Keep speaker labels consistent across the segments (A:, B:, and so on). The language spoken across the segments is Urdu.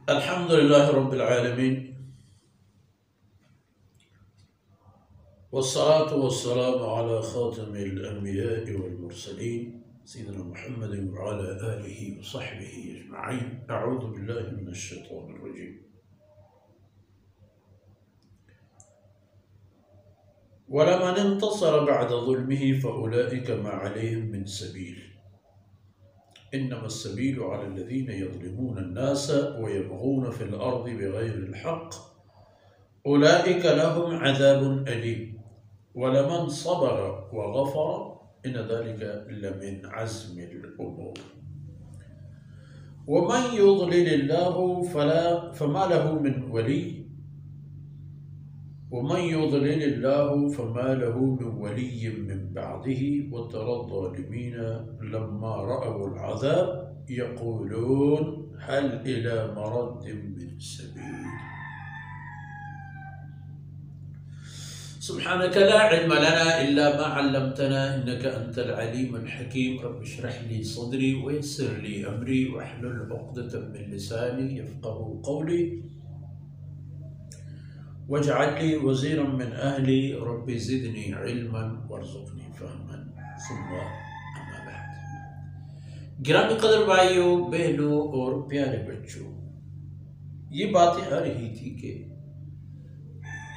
A: الحمد لله رب العالمين، والصلاة والسلام على خاتم الأنبياء والمرسلين سيدنا محمد وعلى آله وصحبه أجمعين. أعوذ بالله من الشيطان الرجيم. ولمن انتصر بعد ظلمه فأولئك ما عليهم من سبيل، إنما السبيل على الذين يظلمون الناس ويبغون في الأرض بغير الحق أولئك لهم عذاب أليم ولمن صبر وغفر إن ذلك لمن عزم الأمور. ومن يضلل الله فما له من ولي من بعده وترى الظالمين لما رأوا العذاب يقولون هل إلى مرد من سبيل. سبحانك لا علم لنا إلا ما علمتنا إنك أنت العليم الحكيم. رب اشرح لي صدري ويسر لي أمري واحلل عقدة من لساني يفقه قولي واجعل لي وزيرا من أهلي رب زدني علما وارزقني فهما. ثم أما بعد، گرامی قدر بھائیوں، بہنوں اور پیارے بچوں، یہ باتیں آ رہی تھی کہ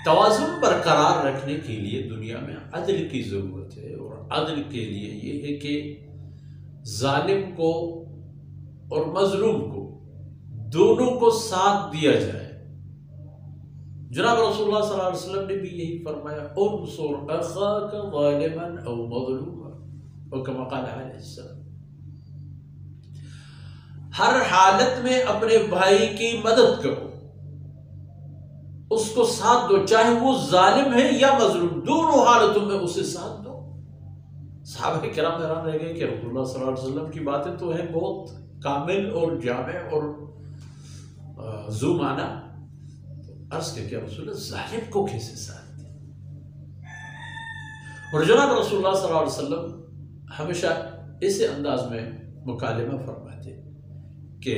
A: توازن برقرار رکھنے کے لیے دنیا میں عدل کی ضرورت ہے، اور عدل کے لیے یہ ہے کہ ظالم کو اور مظلوم کو دونوں کو ساتھ دیا جائے۔ جناب رسول اللہ صلی اللہ علیہ وسلم نے بھی یہی فرمایا، انصر اخاک ظالما او مظلوما، اور کما قال علیہ السلام، ہر حالت میں اپنے بھائی کی مدد کرو، اس کو ساتھ دو، چاہے وہ ظالم ہے یا مظلوم، دونوں حالتوں میں اسے ساتھ دو۔ صحابہ کرام حیران رہ گئے کہ رسول اللہ صلی اللہ علیہ وسلم کی باتیں تو ہیں بہت کامل اور جامع اور ذو معنی، عرض کہ کیا رسول اللہ ظالم کو کیسے ساتھ دیں؟ اور جناب رسول اللہ صلی اللہ علیہ وسلم ہمیشہ اسی انداز میں مکالمہ فرماتے کہ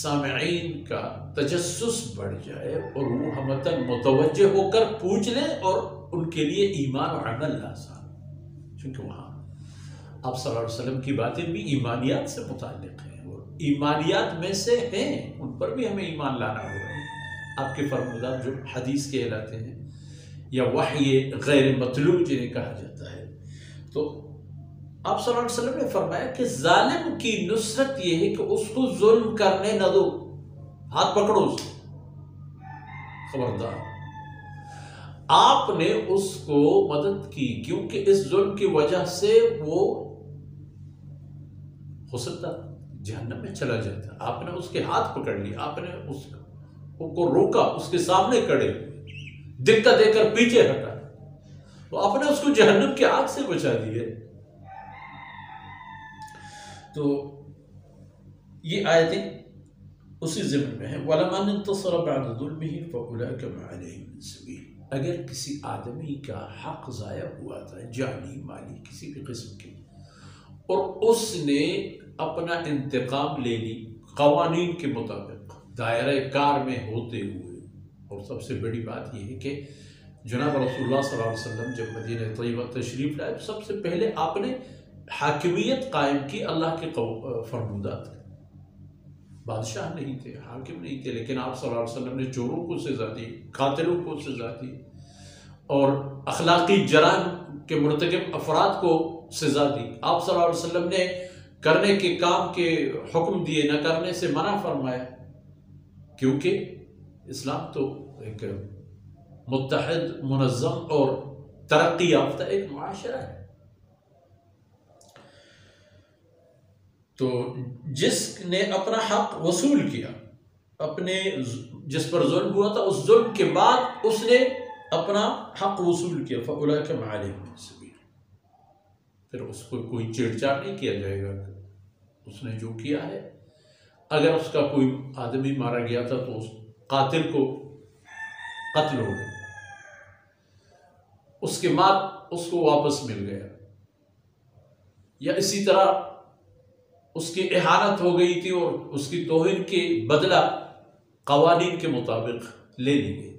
A: سامعین کا تجسس بڑھ جائے اور وہ ہمتاً متوجہ ہو کر پوچھ لیں، اور ان کے لیے ایمان و عمل آسان، کیونکہ وہاں آپ صلی اللہ علیہ وسلم کی باتیں بھی ایمانیات سے متعلق ہیں، اور ایمانیات میں سے ہیں، ان پر بھی ہمیں ایمان لانا ہوگا۔ آپ کے فرمودات جو حدیث کہلاتے ہیں یا وحی غیر مطلوب جنہیں کہا جاتا ہے، تو آپ صلی اللہ علیہ وسلم نے فرمایا کہ ظالم کی نصرت یہ ہے کہ اس کو ظلم کرنے نہ دو، ہاتھ پکڑو اس کو، خبردار۔ آپ نے اس کو مدد کی کیونکہ اس ظلم کی وجہ سے وہ ہو سکتا جہنم میں چلا جاتا، آپ نے اس کے ہاتھ پکڑ لیا، آپ نے اس کو روکا، اس کے سامنے کھڑے، دکہ دے کر پیچھے ہٹا، تو آپ نے اس کو جہنم کی آگ سے بچا دیے۔ تو یہ آیتیں اسی ضمن میں ہیں، وَلَمَنِ انتَصَرَ بَعْدَ ظُلْمِهِ فَأُولَئِكَ مَا عَلَيْهِم مِّن سَبِيلٍ۔ اگر کسی آدمی کا حق ضائع ہوا تھا، جانی مالی کسی بھی قسم کی، اور اس نے اپنا انتقام لے لی قوانین کے مطابق، دائرہ کار میں ہوتے ہوئے، اور سب سے بڑی بات یہ ہے کہ جناب رسول اللہ صلی اللہ علیہ وسلم جب مدینہ طیبہ تشریف لائے تو سب سے پہلے آپ نے حاکمیت قائم کی اللہ کے فرمودات کا۔ بادشاہ نہیں تھے، حاکم نہیں تھے، لیکن آپ صلی اللہ علیہ وسلم نے چوروں کو سزا دی، قاتلوں کو سزا دی، اور اخلاقی جرائم کے مرتکب افراد کو سزا دی۔ آپ صلی اللہ علیہ وسلم نے کرنے کے کام کے حکم دیے، نہ کرنے سے منع فرمایا، کیونکہ اسلام تو ایک متحد، منظم اور ترقی یافتہ ایک معاشرہ ہے۔ تو جس نے اپنا حق وصول کیا، اپنے جس پر ظلم ہوا تھا اس ظلم کے بعد اس نے اپنا حق وصول کیا، فَأُولَئِكَ مَا عَلَيْهِم مِّن سَبِيلٍ، پھر اس کو کوئی چھیڑ چھاڑ نہیں کیا جائے گا، اس نے جو کیا ہے۔ اگر اس کا کوئی آدمی مارا گیا تھا تو اس قاتل کو قتل ہو گیا، اس کے بعد اس کو واپس مل گیا، یا اسی طرح اس کی احانت ہو گئی تھی اور اس کی توہین کے بدلہ قوانین کے مطابق لے لی گئی.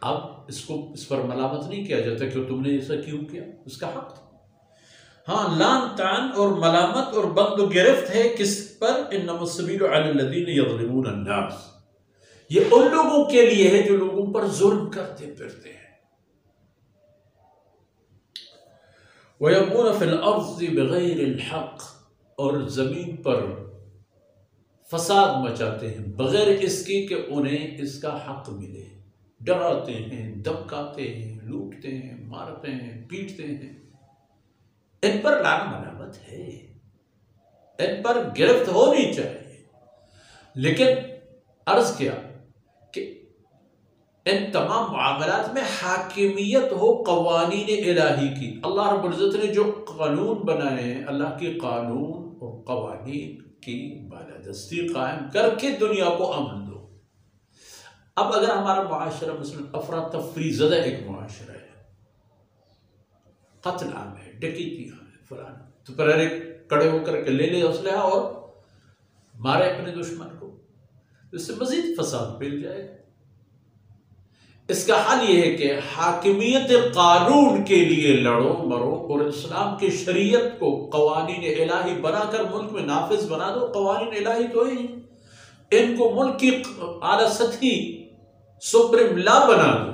A: اب اس پر ملامت نہیں کیا جاتا کہ تم نے ایسا کیوں کیا، اس کا حق تھا. ہاں لان تان اور ملامت اور بند و گرفت ہے کس پر؟ انما السبیل علی الذین یظلمون الناس. یہ ان لوگوں کے لیے ہے جو لوگوں پر ظلم کرتے پھرتے ہیں. وَيَبْغُونَ فِي الْأَرْضِ بِغَيْرِ الْحَقِّ، اور زمین پر فساد مچاتے ہیں بغیر اس کی کہ انہیں اس کا حق ملے. ڈراتے ہیں، دھمکاتے ہیں، لوٹتے ہیں، مارتے ہیں، پیٹتے ہیں. ان پر لان ملامت ہے، ان پر گرفت ہونی چاہیے. لیکن عرض کیا کہ ان تمام معاملات میں حاکمیت ہو قوانین الہی کی. اللہ رب العزت نے جو قانون بنائے ہیں، اللہ کے قانون اور قوانین کی بالادستی قائم کر کے دنیا کو امن دو. اب اگر ہمارا معاشرہ مثلا افراتفری زدہ ایک معاشرہ ہے، قتل عام ہے، ڈکیتی ہے، فلان، تو پھر ایک کڑے ہو کر کے لے لے اسلحہ اور مارے اپنے دشمن کو، اس سے مزید فساد پھیل جائے گا. اس کا حل یہ ہے کہ حاکمیت قانون کے لیے لڑو مرو اور اسلام کی شریعت کو قوانین الہی بنا کر ملک میں نافذ بنا دو. قوانین الہی تو ہی ان کو ملک کی اعلیٰ سطحی سپریم لا بنا دو،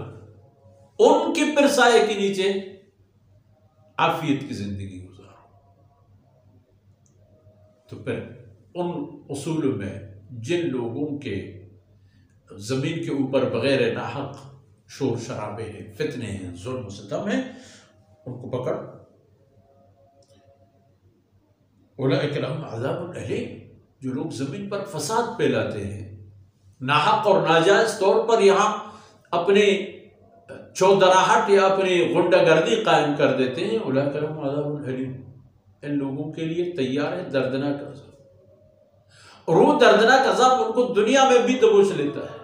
A: ان کی پرسائے کے نیچے عافیت کی زندگی گزارو. تو پھر ان اصول میں جن لوگوں کے زمین کے اوپر بغیر ناحق شور شرابے ہیں، فتنے ہیں، ظلم و ستم ہیں، ان کو پکڑ. اولئک لہم عذاب الیم، جو لوگ زمین پر فساد پھیلاتے ہیں، ناحق اور ناجائز طور پر یہاں اپنے چودراہٹ یا اپنی غنڈہ گردی قائم کر دیتے ہیں، اولئک لہم عذاب الیم، ان لوگوں کے لیے تیار ہے دردناک عذاب. اور وہ دردناک عذاب ان کو دنیا میں بھی دبوچ لیتا ہے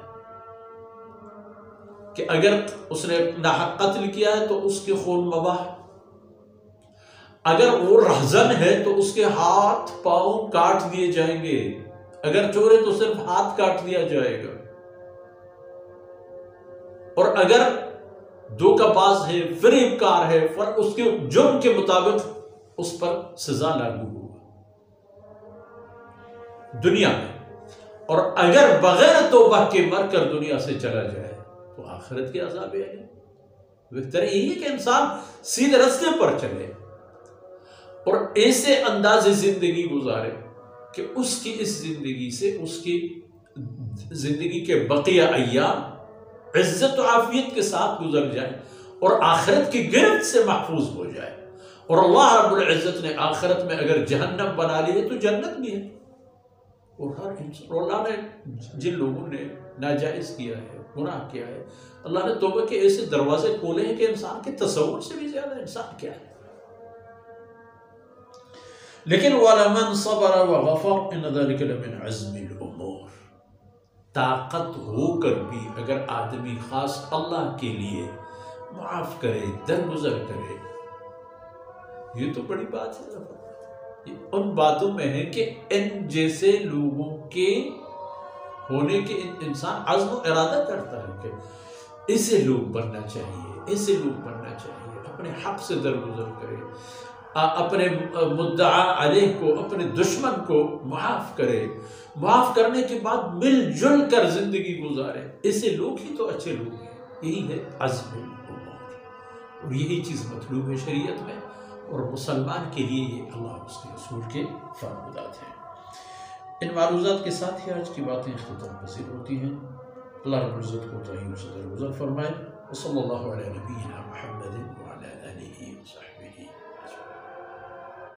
A: کہ اگر اس نے ناحق قتل کیا ہے تو اس کے خون مباح، اگر وہ رہزن ہے تو اس کے ہاتھ پاؤں کاٹ دیے جائیں گے، اگر چور ہے تو صرف ہاتھ کاٹ دیا جائے گا، اور اگر دھوکہ باز ہے، فریب کار ہے، اس کے جرم کے مطابق اس پر سزا لاگو ہوگا دنیا میں. اور اگر بغیر توبہ کے مر کر دنیا سے چلا جائے تو آخرت کے عذاب ہے. بہتر یہی ہے کہ انسان سیدھے راستے پر چلے اور ایسے انداز زندگی گزارے کہ اس کی اس زندگی سے اس کی زندگی کے بقیہ ایام عزت و عافیت کے ساتھ گزر جائے اور آخرت کی گرفت سے محفوظ ہو جائے. اور اللہ رب العزت نے آخرت میں اگر جہنم بنا لی ہے تو جنت بھی ہے. اور ہر انسان، اللہ نے جن لوگوں نے ناجائز کیا ہے، گناہ کیا ہے، اللہ نے توبہ کے ایسے دروازے کھولے ہیں کہ انسان کے تصور سے بھی زیادہ انسان کیا ہے. لیکن وَلَمَنْ صَبَرَ وَغَفَرَ إِنَّ ذَلِكَ لَمِنْ عَزْمِ الْأُمُورِ. طاقت ہو کر بھی اگر آدمی خاص اللہ کے لیے معاف کرے، درگزر کرے، یہ تو بڑی بات ہے. یہ ان باتوں میں ہے کہ ان جیسے لوگوں کے ہونے کے انسان عزم و ارادہ کرتا ہے کہ ایسے لوگ بننا چاہیے، ایسے لوگ بننا چاہیے، اپنے حق سے درگزر کرے، اپنے مدعا علیہ کو، اپنے دشمن کو معاف کرے، معاف کرنے کے بعد مل جل کر زندگی گزارے. ایسے لوگ ہی تو اچھے لوگ ہیں. یہی ہے عزم الامور، اور یہی چیز مطلوب ہے شریعت میں، اور مسلمان کے لیے یہ اللہ اس کے رسول کے فرمودات ہیں. ان معروضات کے ساتھ ہی آج کی باتیں اختتام پذیر ہوتی ہیں. اللہ رب العزت کو توفیق سے درگزر فرمائے. وصلی اللہ علیہ نبینا محمد وعلی آلہ وصحبہ